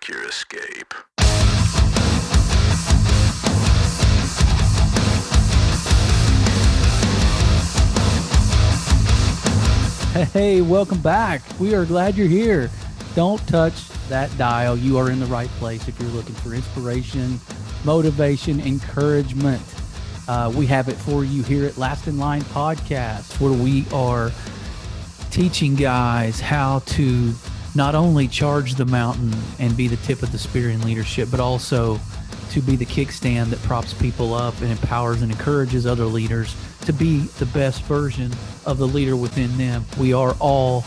block your escape. Hey, welcome back. We are glad you're here. Don't touch that dial. You are in the right place if you're looking for inspiration, motivation, encouragement. We have it for you here at Last in Line Podcast, where we are teaching guys how to not only charge the mountain and be the tip of the spear in leadership, but also to be the kickstand that props people up and empowers and encourages other leaders to be the best version of the leader within them. We are all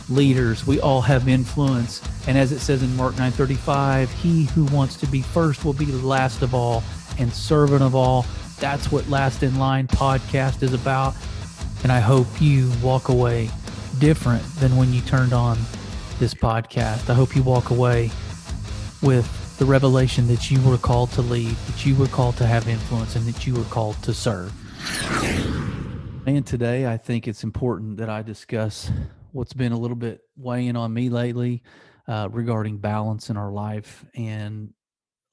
leaders. We all have influence. And as it says in Mark 9:35, he who wants to be first will be the last of all and servant of all. That's what Last in Line Podcast is about. And I hope you walk away different than when you turned on this podcast. I hope you walk away with the revelation that you were called to lead, that you were called to have influence, and that you were called to serve. And today I think it's important that I discuss what's been a little bit weighing on me lately regarding balance in our life. And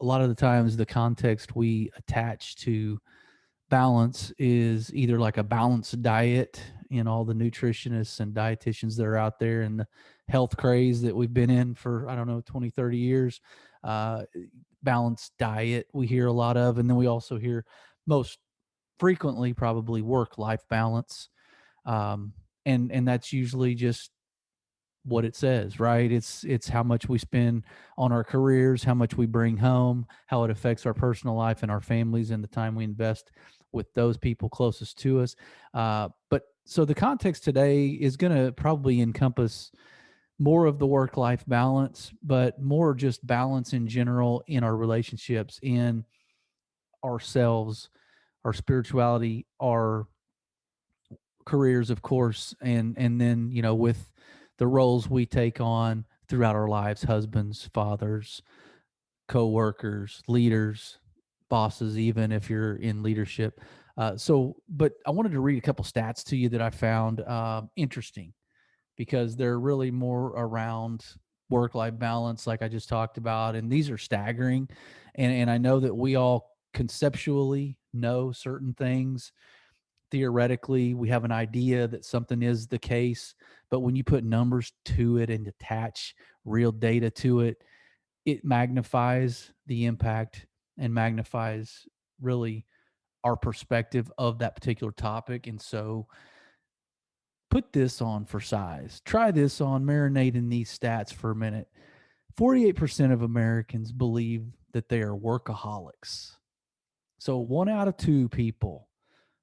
a lot of the times the context we attach to balance is either like a balanced diet, all the nutritionists and dietitians that are out there and the health craze that we've been in for, 20, 30 years. Balanced diet we hear a lot of. And then we also hear most frequently probably work-life balance. And that's usually just what it says, right? It's how much we spend on our careers, how much we bring home, how it affects our personal life and our families, and the time we invest with those people closest to us. But so the context today is going to probably encompass more of the work-life balance, but more just balance in general in our relationships, in ourselves, our spirituality, our careers, of course, and then, with the roles we take on throughout our lives, husbands, fathers, co-workers, leaders, bosses, even if you're in leadership. But I wanted to read a couple stats to you that I found interesting, because they're really more around work-life balance, like I just talked about. And these are staggering. And I know that we all conceptually know certain things. Theoretically, we have an idea that something is the case, but when you put numbers to it and attach real data to it, it magnifies the impact and magnifies really our perspective of that particular topic. And so put this on for size. Try this on, marinate in these stats for a minute. 48% of Americans believe that they are workaholics. So 1 out of 2 people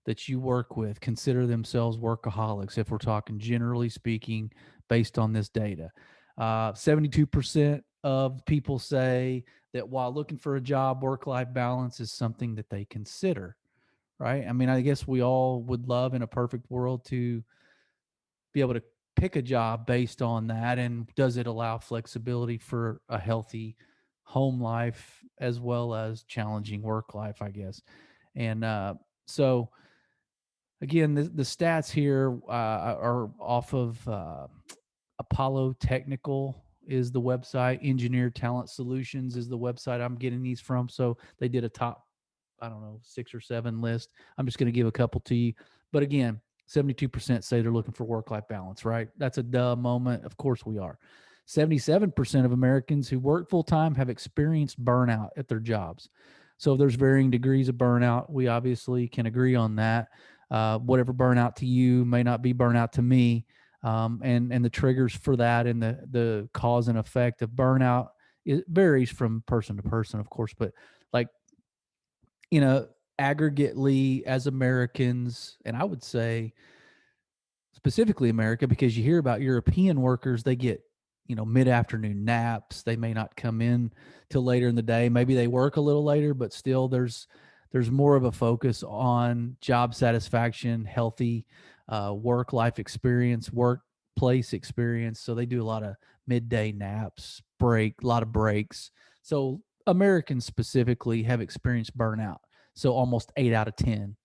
that you work with consider themselves workaholics, if we're talking generally speaking, based on this data. 72% of people say that while looking for a job, work-life balance is something that they consider, right? I mean, I guess we all would love in a perfect world to be able to pick a job based on that. And does it allow flexibility for a healthy home life as well as challenging work life, I guess. And so again, the stats here are off of Apollo Technical is the website. Engineer Talent Solutions is the website I'm getting these from. So they did a top, 6 or 7 list. I'm just going to give a couple to you. But again, 72% say they're looking for work-life balance, right? That's a duh moment. Of course we are. 77% of Americans who work full-time have experienced burnout at their jobs. So there's varying degrees of burnout. We obviously can agree on that. Whatever burnout to you may not be burnout to me. And the triggers for that and the cause and effect of burnout, it varies from person to person, of course. But like, aggregately as Americans, and I would say specifically America, because you hear about European workers, they get, mid-afternoon naps. They may not come in till later in the day. Maybe they work a little later, but still there's more of a focus on job satisfaction, healthy work-life experience, workplace experience. So they do a lot of midday naps, a lot of breaks. So Americans specifically have experienced burnout. So almost 8 out of 10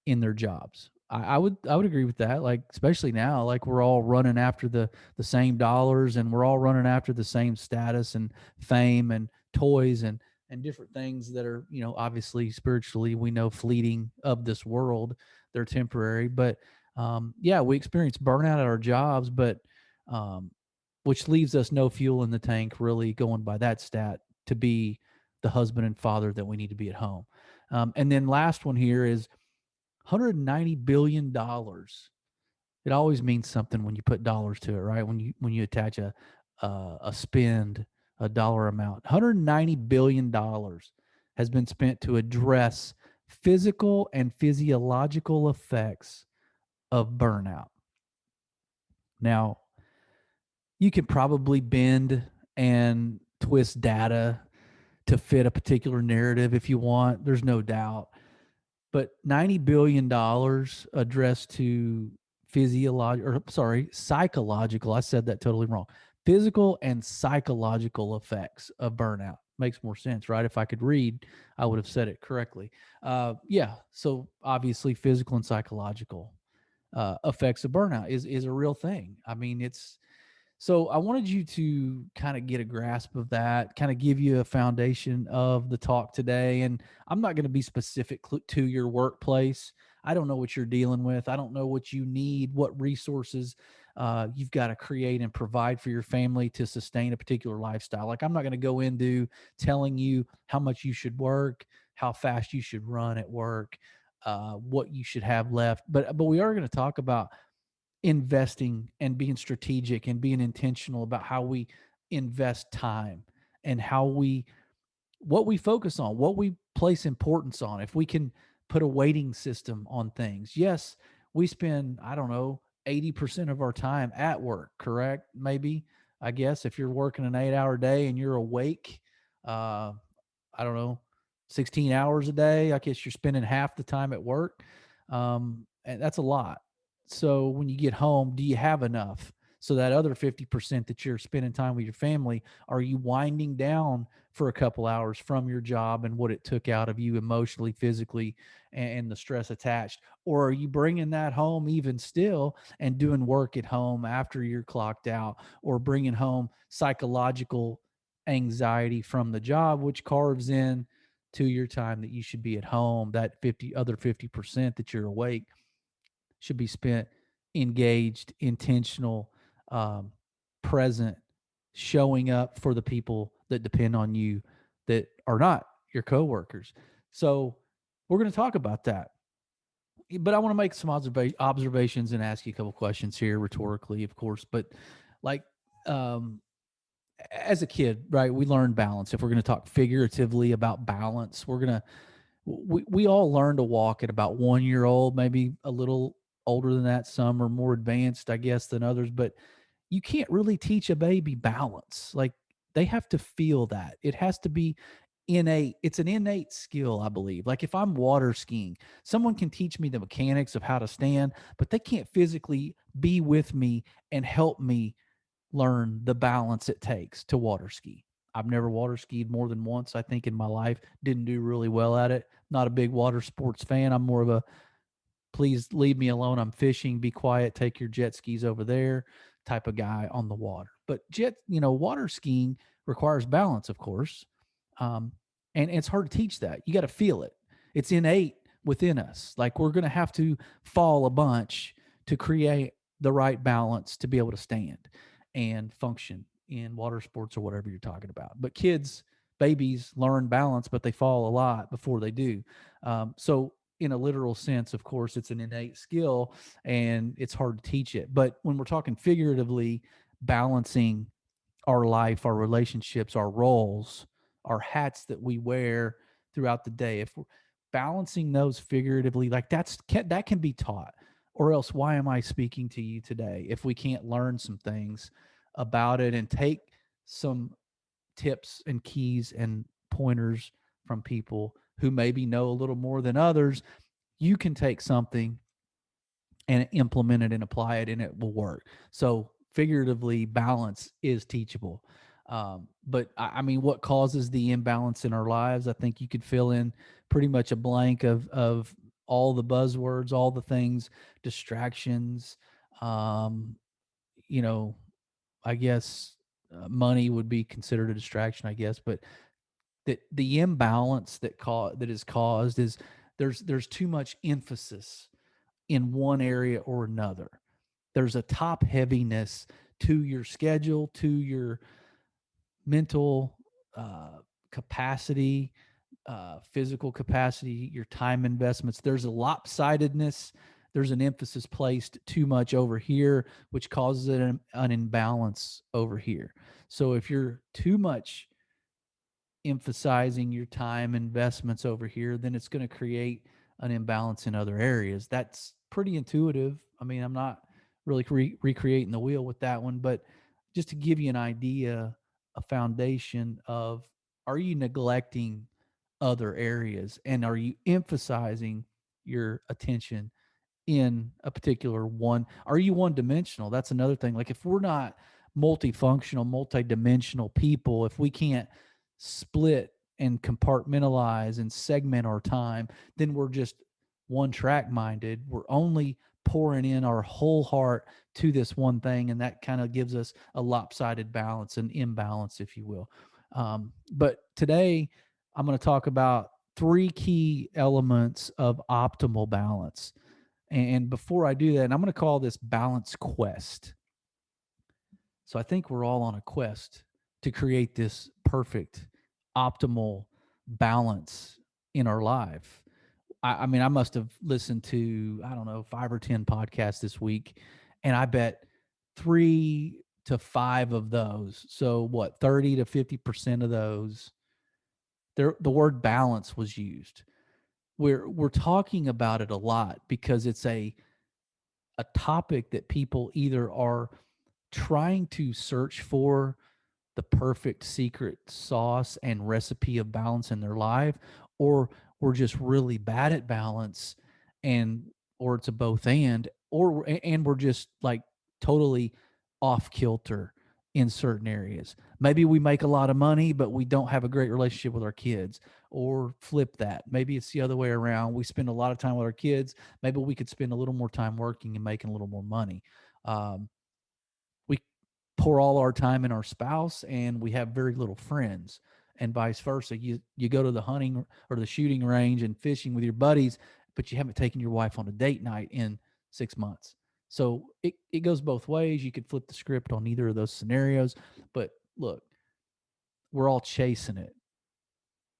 in their jobs I would agree with that. Like, especially now, like we're all running after the same dollars, and we're all running after the same status and fame and toys and different things that are, obviously spiritually, we know, fleeting, of this world. They're temporary. But yeah, we experience burnout at our jobs, but um, which leaves us no fuel in the tank, really, going by that stat, to be the husband and father that we need to be at home. And then last one here is $190 billion. It always means something when you put dollars to it, right? When you attach a spend, a dollar amount. $190 billion has been spent to address physical and physiological effects of burnout. Now, you can probably bend and twist data to fit a particular narrative if you want. There's no doubt. But $90 billion addressed to psychological. I said that totally wrong. Physical and psychological effects of burnout. Makes more sense, right? If I could read, I would have said it correctly. Yeah. So obviously, physical and psychological effects of burnout is a real thing. I mean, it's so I wanted you to kind of get a grasp of that, kind of give you a foundation of the talk today. And I'm not going to be specific to your workplace. I don't know what you're dealing with. I don't know what you need, what resources you've got to create and provide for your family to sustain a particular lifestyle. Like, I'm not going to go into telling you how much you should work, how fast you should run at work, what you should have left. But we are going to talk about investing and being strategic and being intentional about how we invest time and how we what we focus on, what we place importance on. If we can put a weighting system on things. Yes, we spend, I don't know, 80% of our time at work, correct? Maybe, I guess, if you're working an 8-hour day and you're awake, uh, I don't know, 16 hours a day, I guess you're spending half the time at work. And that's a lot. So when you get home, do you have enough? So that other 50% that you're spending time with your family, are you winding down for a couple hours from your job and what it took out of you emotionally, physically, and the stress attached? Or are you bringing that home even still and doing work at home after you're clocked out, or bringing home psychological anxiety from the job, which carves in to your time that you should be at home? That 50% that you're awake should be spent engaged, intentional, um, present, showing up for the people that depend on you, that are not your coworkers. So we're going to talk about that. But I want to make some observations and ask you a couple questions here, rhetorically, of course. But like, um, as a kid, right, we learn balance. If we're going to talk figuratively about balance, we all learn to walk at about 1 year old, maybe a little older than that. Some are more advanced, I guess, than others. But you can't really teach a baby balance. Like, they have to feel that. It has to be innate. It's an innate skill, I believe. Like, if I'm water skiing, someone can teach me the mechanics of how to stand, but they can't physically be with me and help me learn the balance it takes to water ski. I've never water skied more than once, I think, in my life. Didn't do really well at it. Not a big water sports fan. I'm more of a, please leave me alone, I'm fishing, be quiet, take your jet skis over there type of guy on the water. But water skiing requires balance, of course. Um, and it's hard to teach that. You got to feel it. It's innate within us. Like, we're going to have to fall a bunch to create the right balance to be able to stand and function in water sports or whatever you're talking about. But kids, babies learn balance, but they fall a lot before they do. So in a literal sense, of course, it's an innate skill and it's hard to teach it. But when we're talking figuratively, balancing our life, our relationships, our roles, our hats that we wear throughout the day, if we're balancing those figuratively, like, that can be taught. Or else, why am I speaking to you today if we can't learn some things about it and take some tips and keys and pointers from people who maybe know a little more than others? You can take something and implement it and apply it, and it will work. So figuratively, balance is teachable. But I mean, what causes the imbalance in our lives? I think you could fill in pretty much a blank of all the buzzwords, all the things, distractions. Um, you know, I guess money would be considered a distraction, I guess, but the imbalance that is caused is there's too much emphasis in one area or another. There's a top heaviness to your schedule, to your mental capacity, physical capacity, your time investments. There's a lopsidedness. There's an emphasis placed too much over here, which causes an imbalance over here. So if you're too much emphasizing your time investments over here, then it's going to create an imbalance in other areas. That's pretty intuitive. I mean, I'm not really recreating the wheel with that one, but just to give you an idea, a foundation of, are you neglecting other areas, and are you emphasizing your attention in a particular one? Are you one dimensional? That's another thing. Like, if we're not multifunctional, multidimensional people, if we can't split and compartmentalize and segment our time, then we're just one track minded. We're only pouring in our whole heart to this one thing, and that kind of gives us a lopsided balance, an imbalance, if you will. But today I'm going to talk about three key elements of optimal balance. And before I do that, I'm going to call this balance quest. So I think we're all on a quest to create this perfect, optimal balance in our life. I mean, I must have listened to, I don't know, 5 or 10 podcasts this week, and I bet 3 to 5 of those, so what, 30 to 50% of those, the word balance was used. We're talking about it a lot because it's a topic that people either are trying to search for the perfect secret sauce and recipe of balance in their life, or we're just really bad at balance, and or it's a both and we're just like totally off kilter in certain areas. Maybe we make a lot of money, but we don't have a great relationship with our kids, or flip that. Maybe it's the other way around. We spend a lot of time with our kids. Maybe we could spend a little more time working and making a little more money. We pour all our time in our spouse, and we have very little friends, and vice versa. You go to the hunting or the shooting range and fishing with your buddies, but you haven't taken your wife on a date night in 6 months. So it goes both ways. You could flip the script on either of those scenarios. But look, we're all chasing it.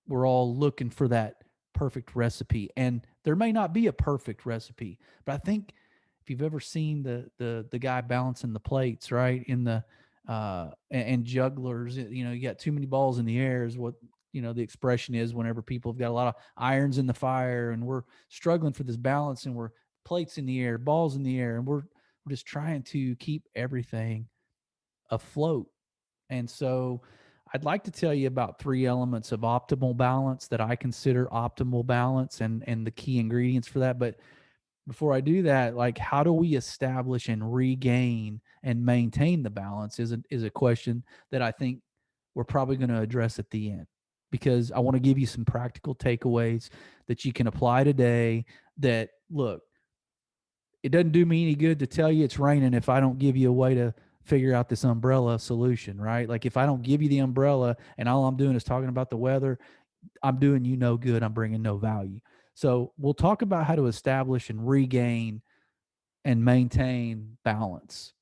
We're all looking for that perfect recipe, and there may not be a perfect recipe, but I think if you've ever seen the guy balancing the plates, right, in the and jugglers, you got too many balls in the air is what the expression is whenever people have got a lot of irons in the fire, and we're struggling for this balance, and we're plates in the air, balls in the air, and we're just trying to keep everything afloat. And so I'd like to tell you about 3 elements of optimal balance that I consider optimal balance, and the key ingredients for that. But before I do that, like, how do we establish and regain and maintain the balance is a question that I think we're probably going to address at the end, because I want to give you some practical takeaways that you can apply today. That, look, it doesn't do me any good to tell you it's raining if I don't give you a way to figure out this umbrella solution, right? Like, if I don't give you the umbrella and all I'm doing is talking about the weather, I'm doing you no good. I'm bringing no value. So we'll talk about how to establish and regain and maintain balance.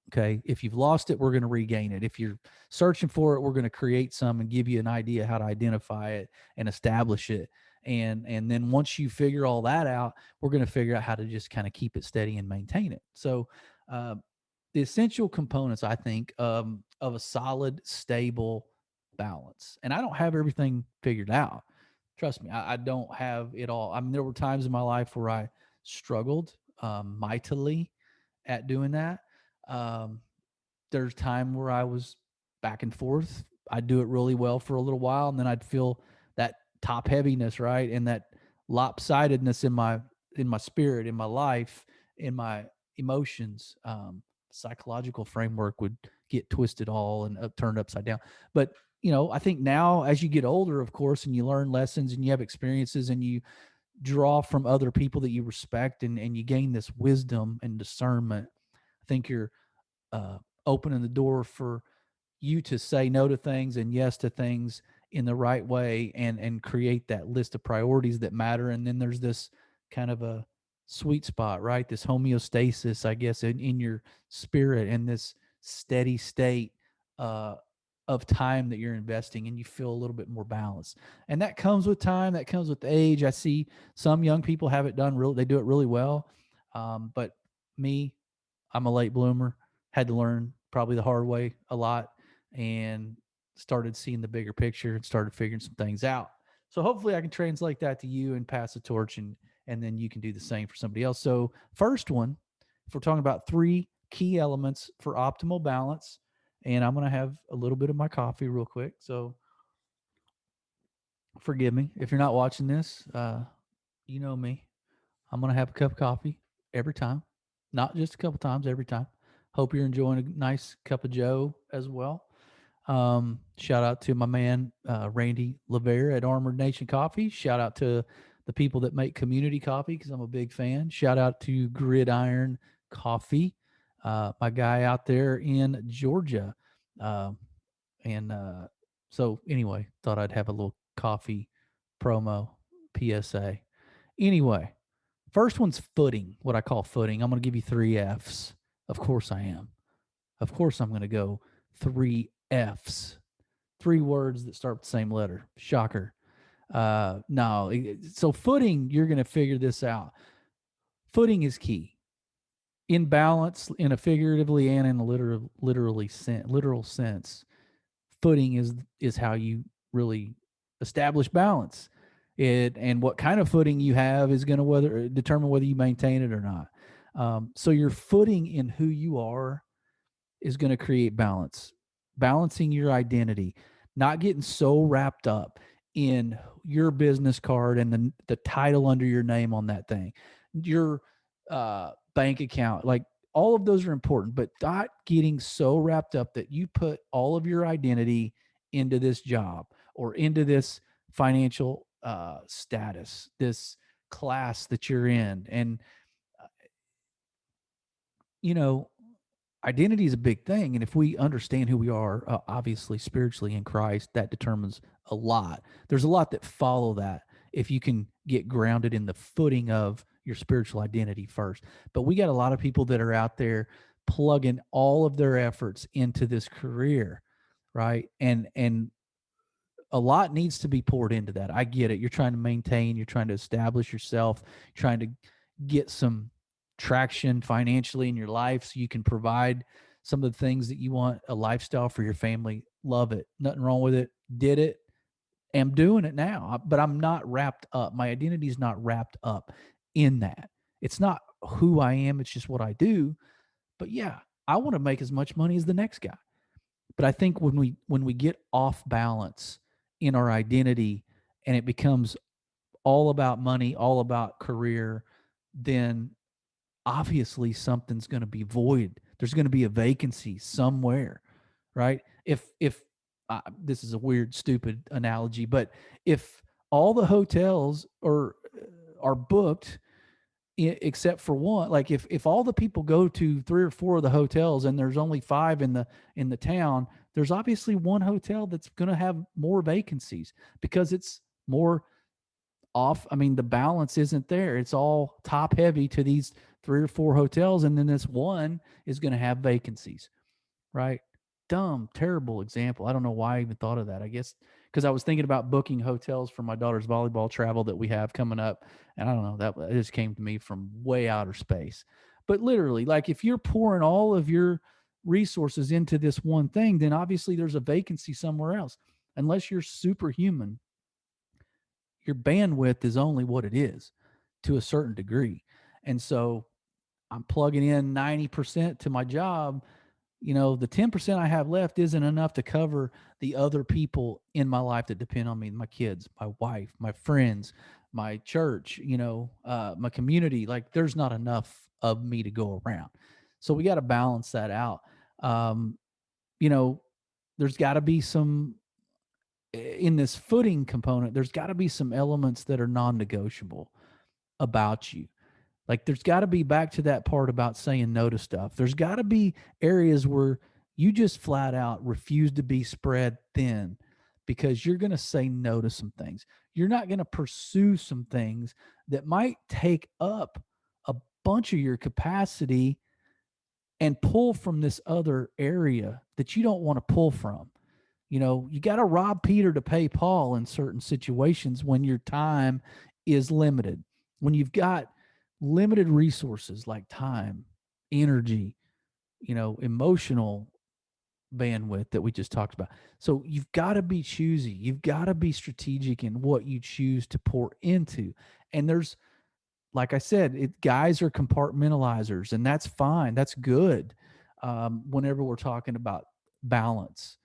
Okay. If you've lost it, we're going to regain it. If you're searching for it, we're going to create some and give you an idea how to identify it and establish it. And then once you figure all that out, we're going to figure out how to just kind of keep it steady and maintain it. So, the essential components, I think, of a solid, stable balance. And I don't have everything figured out. Trust me, I don't have it all. I mean, there were times in my life where I struggled mightily at doing that. Um, there's time where I was back and forth. I'd do it really well for a little while, and then I'd feel that top heaviness, right, and that lopsidedness in my spirit, in my life, in my emotions. Psychological framework would get twisted all and turned upside down. But I think now, as you get older, of course, and you learn lessons and you have experiences and you draw from other people that you respect, and you gain this wisdom and discernment. I think you're opening the door for you to say no to things and yes to things in the right way, and create that list of priorities that matter. And then there's this kind of a sweet spot, right? This homeostasis, I guess, in your spirit, and this steady state uh, of time that you're investing, and you feel a little bit more balanced. And that comes with time, that comes with age. I see some young people have it done real, they do it really well. But me, I'm a late bloomer, had to learn probably the hard way a lot, and started seeing the bigger picture and started figuring some things out. So hopefully I can translate that to you and pass the torch, and then you can do the same for somebody else. So first one, if we're talking about three key elements for optimal balance, and I'm going to have a little bit of my coffee real quick. So forgive me if you're not watching this. You know me. I'm going to have a cup of coffee every time, not just a couple times, every time. Hope you're enjoying a nice cup of Joe as well. Shout out to my man, Randy Lavere at Armored Nation Coffee. Shout out to the people that make community coffee, because I'm a big fan. Shout out to Gridiron Coffee, my guy out there in Georgia. Uh, and so, anyway, thought I'd have a little coffee promo PSA. Anyway, first one's footing, what I call footing. I'm going to give you three F's. Of course I am. Of course I'm going to go three F's. Three words that start with the same letter. Shocker. No. So footing, you're going to figure this out. Footing is key. In balance, in a figuratively and in a literal sense, footing is how you really establish balance. It, and what kind of footing you have is going to determine whether you maintain it or not. So your footing in who you are is going to create balance, balancing your identity, not getting so wrapped up in your business card and the title under your name on that thing, your bank account. Like, all of those are important, but not getting so wrapped up that you put all of your identity into this job or into this financial status, this class that you're in. And, you know, identity is a big thing. And if we understand who we are, obviously spiritually in Christ, that determines a lot. There's a lot that follow that if you can get grounded in the footing of your spiritual identity first. But we got a lot of people that are out there plugging all of their efforts into this career, right? And a lot needs to be poured into that. I get it. You're trying to maintain, you're trying to establish yourself, trying to get some traction financially in your life so you can provide some of the things that you want, a lifestyle for your family. Love it. Nothing wrong with it. Did it. Am doing it now, but I'm not wrapped up. My identity is not wrapped up in that. It's not who I am. It's just what I do. But yeah, I want to make as much money as the next guy. But I think when we get off balance in our identity, and it becomes all about money, all about career, then obviously something's going to be void. There's going to be a vacancy somewhere, right? If this is a weird, stupid analogy, but if all the hotels are booked except for one, like if all the people go to three or four of the hotels and there's only five in the town, there's obviously one hotel that's going to have more vacancies because it's more off. I mean, the balance isn't there. It's all top heavy to these three or four hotels, and then this one is going to have vacancies, right? Dumb, terrible example. I don't know why I even thought of that. I guess because I was thinking about booking hotels for my daughter's volleyball travel that we have coming up, and I don't know, that it just came to me from way outer space. But literally, like, if you're pouring all of your resources into this one thing, then obviously there's a vacancy somewhere else. Unless you're superhuman, your bandwidth is only what it is to a certain degree. And so I'm plugging in 90% to my job. The 10% I have left isn't enough to cover the other people in my life that depend on me, my kids, my wife, my friends, my church, my community. Like, there's not enough of me to go around. So we got to balance that out. Um, you know, there's got to be some, in this footing component, there's got to be some elements that are non-negotiable. about you. Like there's got to be back to that part about saying no to stuff. There's got to be areas where you just flat out refuse to be spread thin because you're going to say no to some things. You're not going to pursue some things that might take up a bunch of your capacity and pull from this other area that you don't want to pull from. You know, you got to rob Peter to pay Paul in certain situations when your time is limited. When you've got limited resources like time, energy, emotional bandwidth that we just talked about. So you've got to be choosy. You've got to be strategic in what you choose to pour into. And there's, like I said, guys are compartmentalizers, and that's fine. That's good. Whenever we're talking about balance,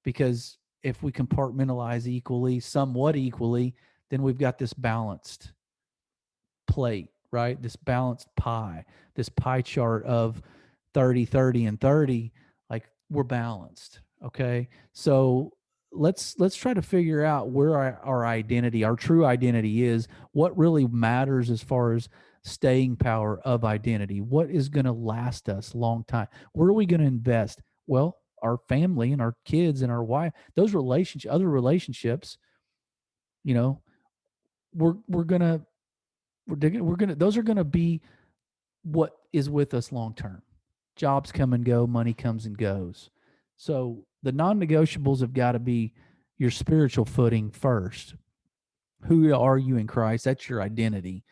because if we compartmentalize equally, somewhat equally, then we've got this balanced plate, right? This balanced pie, this pie chart of 30, 30, and 30. Like we're balanced. Okay. So let's try to figure out where our identity, our true identity is, what really matters as far as staying power of identity, what is going to last us a long time, where are we going to invest? Well, our family and our kids and our wife, those relationships, other relationships, you know, we're gonna we're gonna those are gonna be what is with us long term. Jobs come and go, money comes and goes. So the non-negotiables have got to be your spiritual footing first. Who are you in Christ? That's your identity.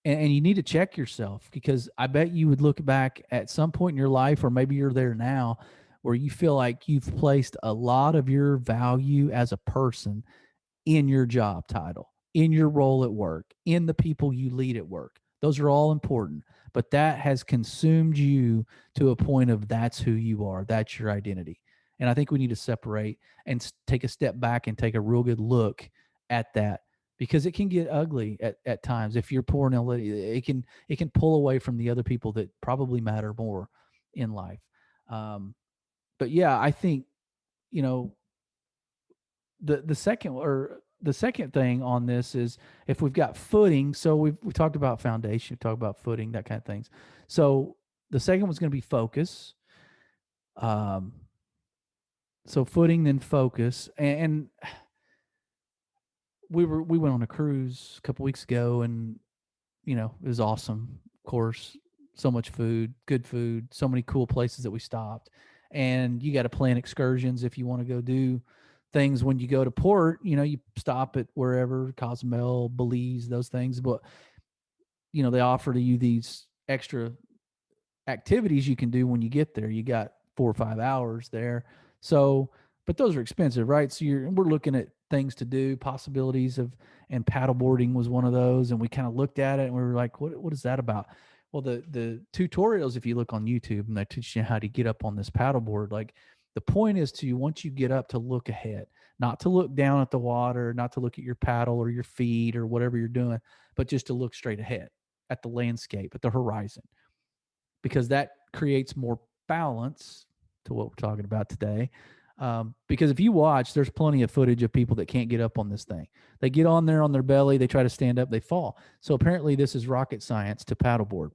And you need to check yourself, because I bet you would look back at some point in your life, or maybe you're there now, where you feel like you've placed a lot of your value as a person in your job title, in your role at work, in the people you lead at work. Those are all important, but that has consumed you to a point of that's who you are. That's your identity. And I think we need to separate and take a step back and take a real good look at that, because it can get ugly at times. If you're poor, it can pull away from the other people that probably matter more in life. But yeah, I think, you know, the second thing on this is, if we've got footing. So we talked about foundation, talked about footing, that kind of things. So the second one's going to be focus. Um, so footing, then focus, and we went on a cruise a couple weeks ago, and it was awesome. Of course, so much food, good food, so many cool places that we stopped. And you got to plan excursions if you want to go do things when you go to port. You stop at wherever, Cozumel, Belize, those things. But they offer to you these extra activities you can do when you get there. You got 4 or 5 hours there. So, but those are expensive, right? So we're looking at things to do, possibilities of, and paddleboarding was one of those. And we kind of looked at it and we were like, what is that about? Well, the tutorials, if you look on YouTube, and they teach you how to get up on this paddleboard, like the point is to, once you get up, to look ahead, not to look down at the water, not to look at your paddle or your feet or whatever you're doing, but just to look straight ahead at the landscape, at the horizon, because that creates more balance to what we're talking about today. Because if you watch, there's plenty of footage of people that can't get up on this thing. They get on there on their belly, they try to stand up, they fall. So apparently this is rocket science to paddleboard.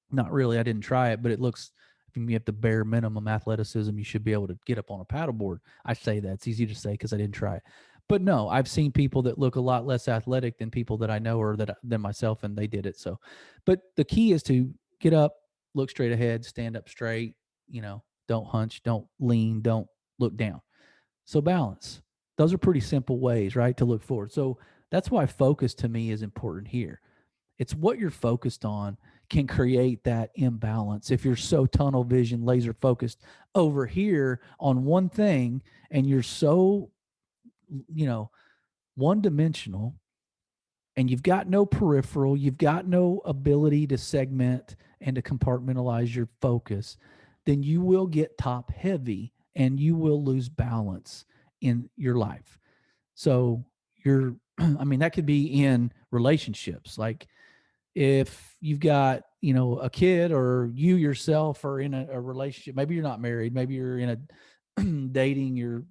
Not really. I didn't try it, but it looks, if you have the bare minimum athleticism, you should be able to get up on a paddleboard. I say that. It's easy to say because I didn't try it. But no, I've seen people that look a lot less athletic than people that I know, or than myself, and they did it. So, but the key is to get up, look straight ahead, stand up straight, don't hunch, don't lean, don't look down. So balance. Those are pretty simple ways, right, to look forward. So that's why focus to me is important here. It's what you're focused on can create that imbalance. If you're so tunnel vision, laser focused over here on one thing, and you're so, one dimensional, and you've got no peripheral, you've got no ability to segment and to compartmentalize your focus, then you will get top heavy and you will lose balance in your life. So that could be in relationships. Like if you've got, a kid, or you yourself are in a relationship, maybe you're not married, maybe you're in a dating, you're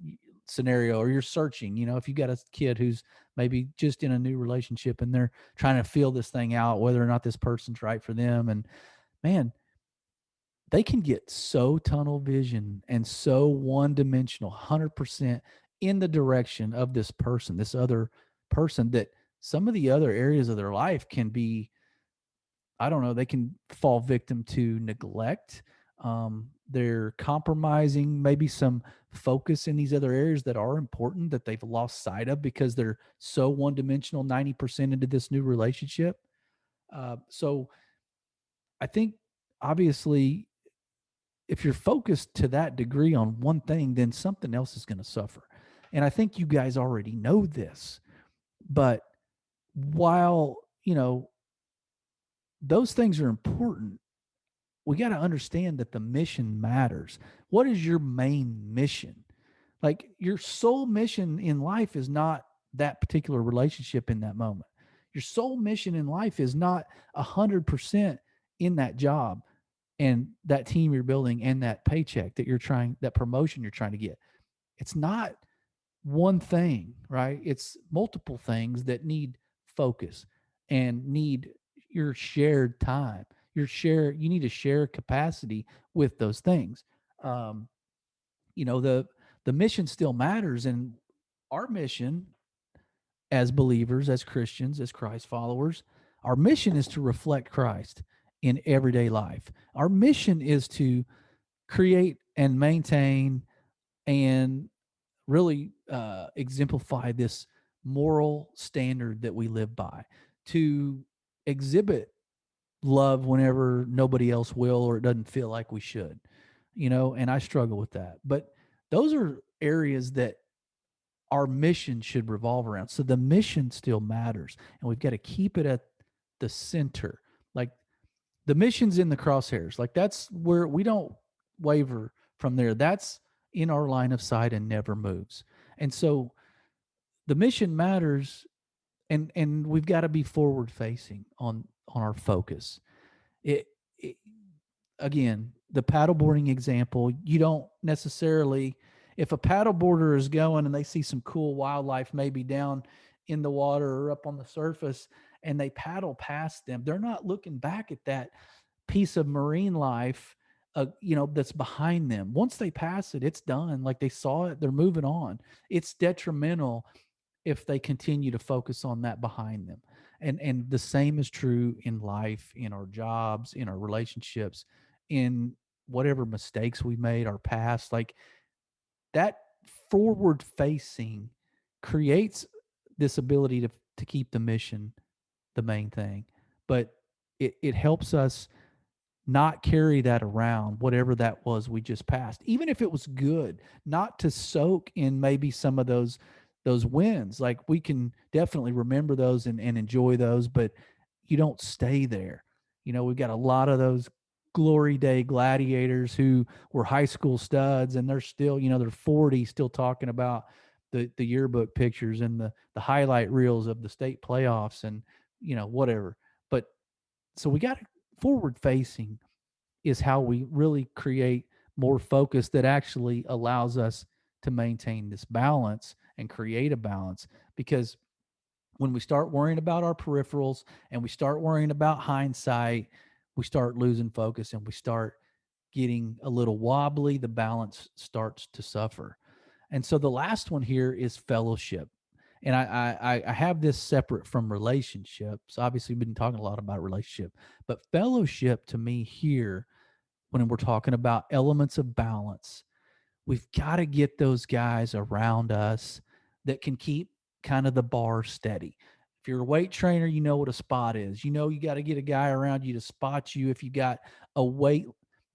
scenario, or you're searching, if you got a kid who's maybe just in a new relationship and they're trying to feel this thing out, whether or not this person's right for them. And man, they can get so tunnel vision and so one dimensional, 100% in the direction of this person, this other person, that some of the other areas of their life can be, I don't know, they can fall victim to neglect. They're compromising maybe some focus in these other areas that are important that they've lost sight of because they're so one dimensional 90% into this new relationship. So I think obviously, if you're focused to that degree on one thing, then something else is going to suffer. And I think you guys already know this. But while, those things are important, we got to understand that the mission matters. What is your main mission? Like, your sole mission in life is not that particular relationship in that moment. Your sole mission in life is not 100% in that job and that team you're building and that paycheck that promotion you're trying to get. It's not one thing, right? It's multiple things that need focus and need your shared time. You need to share capacity with those things. Um, the mission still matters, and our mission as believers, as Christians, as Christ followers, our mission is to reflect Christ in everyday life. Our mission is to create and maintain and really exemplify this moral standard that we live by, to exhibit love whenever nobody else will or it doesn't feel like we should, and I struggle with that. But those are areas that our mission should revolve around. So the mission still matters, and we've got to keep it at the center. Like, the mission's in the crosshairs. Like, that's where we don't waver from there. That's in our line of sight and never moves. And so the mission matters, and we've got to be forward facing on our focus. It again, the paddleboarding example, you don't necessarily, if a paddleboarder is going and they see some cool wildlife maybe down in the water or up on the surface and they paddle past them, they're not looking back at that piece of marine life, that's behind them. Once they pass it, it's done. Like, they saw it, they're moving on. It's detrimental if they continue to focus on that behind them. And the same is true in life, in our jobs, in our relationships, in whatever mistakes we made, our past. Like, that forward facing creates this ability to keep the mission the main thing. But it helps us not carry that around, whatever that was we just passed, even if it was good, not to soak in maybe some of those wins. Like, we can definitely remember those and enjoy those, but you don't stay there. We've got a lot of those glory day gladiators who were high school studs, and they're still, they're 40, still talking about the yearbook pictures and the highlight reels of the state playoffs and whatever. But so we got forward facing is how we really create more focus that actually allows us to maintain this balance and create a balance. Because when we start worrying about our peripherals and we start worrying about hindsight, we start losing focus and we start getting a little wobbly. The balance starts to suffer. And so the last one here is fellowship. And I have this separate from relationships. Obviously, we've been talking a lot about relationship, but fellowship to me here, when we're talking about elements of balance, we've got to get those guys around us that can keep kind of the bar steady. If you're a weight trainer, you know what a spot is. You got to get a guy around you to spot you if you got a weight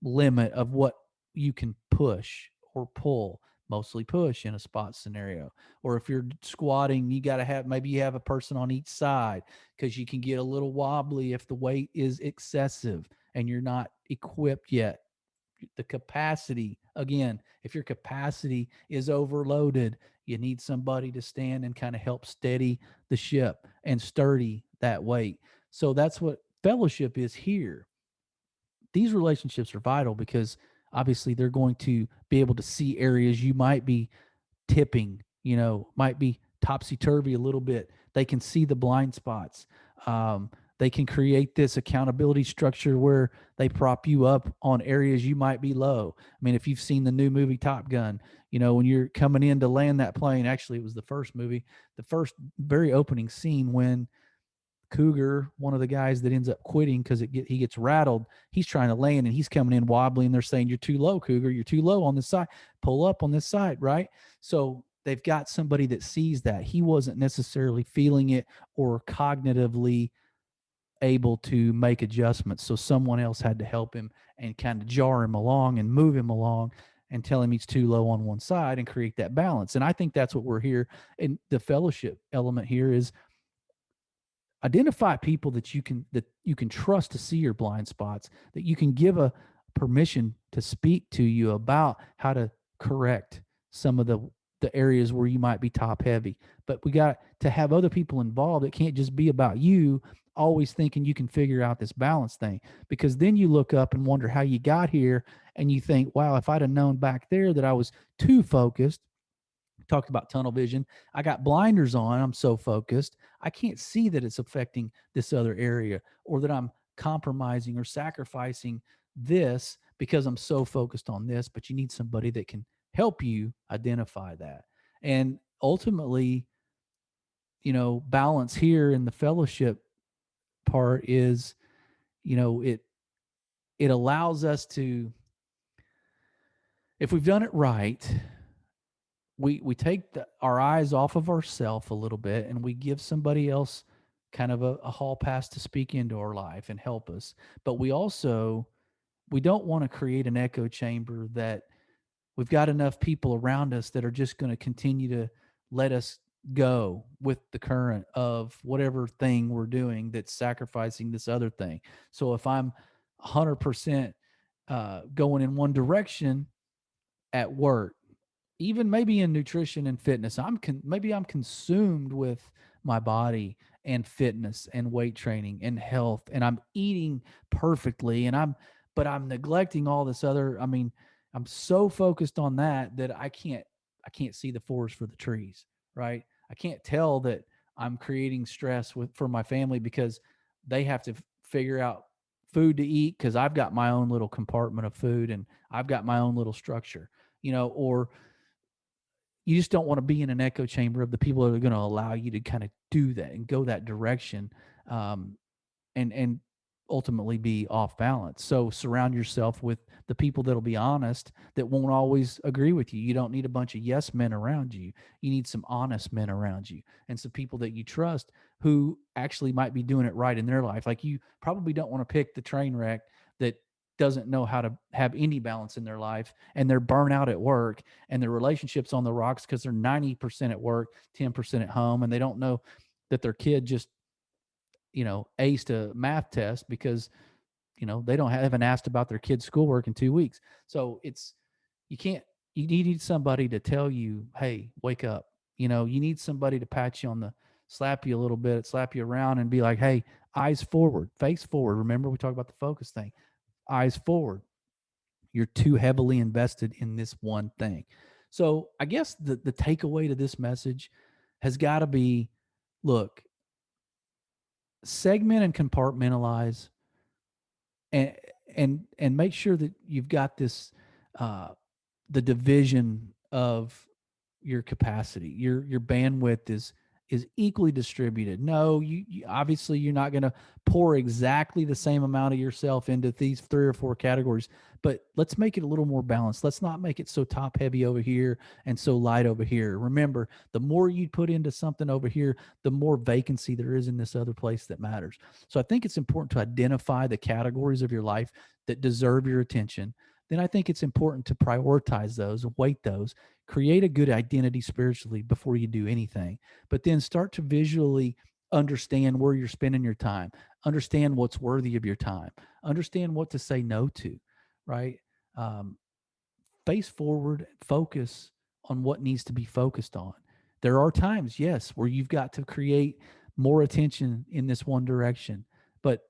limit of what you can push or pull, mostly push in a spot scenario. Or if you're squatting, you got to have, maybe you have a person on each side because you can get a little wobbly if the weight is excessive and you're not equipped yet. The capacity, again, if your capacity is overloaded, you need somebody to stand and kind of help steady the ship and sturdy that weight. So that's what fellowship is here. These relationships are vital because obviously they're going to be able to see areas you might be tipping, might be topsy-turvy a little bit. They can see the blind spots. They can create this accountability structure where they prop you up on areas you might be low. I mean, if you've seen the new movie Top Gun, when you're coming in to land that plane, actually, it was the first movie, the first very opening scene when Cougar, one of the guys that ends up quitting because he gets rattled, he's trying to land and he's coming in wobbly, and they're saying, "You're too low, Cougar. You're too low on this side. Pull up on this side," right? So they've got somebody that sees that. He wasn't necessarily feeling it or cognitively able to make adjustments. So someone else had to help him and kind of jar him along and move him along and tell him he's too low on one side and create that balance. And I think that's what we're here. And the fellowship element here is identify people that you can trust to see your blind spots, that you can give a permission to speak to you about how to correct some of the areas where you might be top heavy. But we got to have other people involved. It can't just be about you always thinking you can figure out this balance thing, because then you look up and wonder how you got here, and you think, wow, if I'd have known back there that I was too focused, talked about tunnel vision. I got blinders on. I'm so focused. I can't see that it's affecting this other area, or that I'm compromising or sacrificing this because I'm so focused on this. But you need somebody that can help you identify that. And ultimately, balance here in the fellowship part is, it allows us to, if we've done it right, we take our eyes off of ourselves a little bit, and we give somebody else kind of a hall pass to speak into our life and help us. But we don't want to create an echo chamber that we've got enough people around us that are just going to continue to let us go with the current of whatever thing we're doing that's sacrificing this other thing. So if I'm 100% going in one direction at work, even maybe in nutrition and fitness, maybe I'm consumed with my body and fitness and weight training and health, and I'm eating perfectly, but I'm neglecting all this other. I mean, I'm so focused on that I can't see the forest for the trees, right? I can't tell that I'm creating stress for my family because they have to figure out food to eat because I've got my own little compartment of food and I've got my own little structure, or you just don't want to be in an echo chamber of the people that are going to allow you to kind of do that and go that direction, and ultimately be off balance. So surround yourself with the people that'll be honest, that won't always agree with you. You don't need a bunch of yes men around you. You need some honest men around you, and some people that you trust who actually might be doing it right in their life. Like, you probably don't want to pick the train wreck that doesn't know how to have any balance in their life, and they're burnt out at work, and their relationships on the rocks because they're 90% at work, 10% at home, and they don't know that their kid just aced a math test because they haven't asked about their kid's schoolwork in 2 weeks. So you can't you need somebody to tell you, hey, wake up. You need somebody to pat you on the slap you a little bit, slap you around, and be like, hey, eyes forward, face forward. Remember, we talked about the focus thing. Eyes forward. You're too heavily invested in this one thing. So I guess the takeaway to this message has got to be, look, segment and compartmentalize, and and make sure that you've got this, the division of your capacity, your bandwidth is equally distributed. No, you obviously you're not going to pour exactly the same amount of yourself into these 3 or 4 categories, but let's make it a little more balanced. Let's not make it so top heavy over here and so light over here. Remember, the more you put into something over here, the more vacancy there is in this other place that matters. So I think it's important to identify the categories of your life that deserve your attention. Then I think it's important to prioritize those, weight those, create a good identity spiritually before you do anything. But then start to visually understand where you're spending your time, understand what's worthy of your time, understand what to say no to, right? Um, Face forward, focus on what needs to be focused on. There are times, yes, where you've got to create more attention in this one direction, but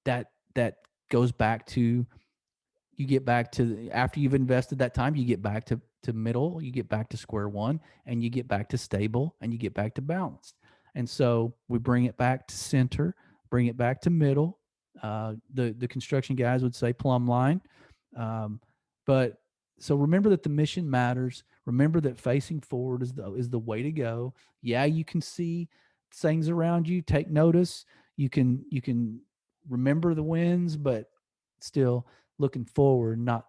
that goes back to, you get back to after you've invested that time, you get back to to middle, you get back to square one, and you get back to stable, and you get back to balanced. And so we bring it back to center, bring it back to middle. The construction guys would say plumb line. Um, but so remember that the mission matters. Remember that facing forward is the way to go. Yeah, you can see things around you. Take notice. You can remember the wins, but still looking forward, not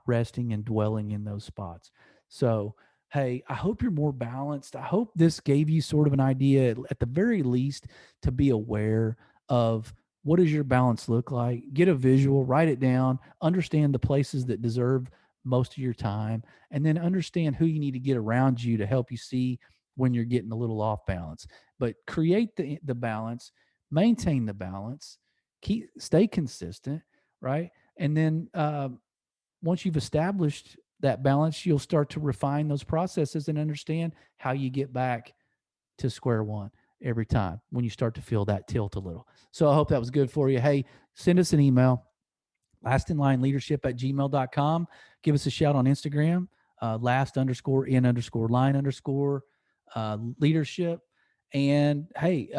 resting and dwelling in those spots. So hey, I hope you're more balanced. I hope this gave you sort of an idea, at the very least, to be aware of what does your balance look like. Get a visual, write it down, understand the places that deserve most of your time, and then understand who you need to get around you to help you see when you're getting a little off balance. But create the balance, maintain the balance, stay consistent, right? And then once you've established that balance, you'll start to refine those processes and understand how you get back to square one every time when you start to feel that tilt a little. So I hope that was good for you. Hey, send us an email, lastinlineleadership@gmail.com. Give us a shout on Instagram, last_in_line_leadership. And hey,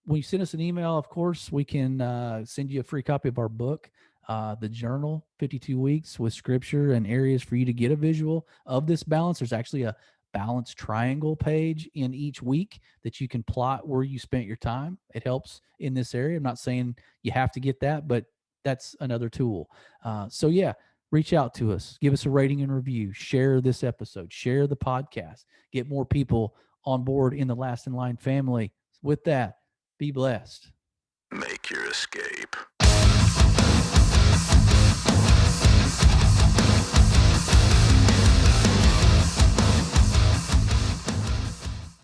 when you send us an email, of course, we can send you a free copy of our book, the journal, 52 weeks with scripture and areas for you to get a visual of this balance. There's actually a balance triangle page in each week that you can plot where you spent your time. It helps in this area. I'm not saying you have to get that, but that's another tool. So yeah, reach out to us, give us a rating and review, share this episode, share the podcast, get more people on board in the Last in Line family. With that, be blessed. Make your escape.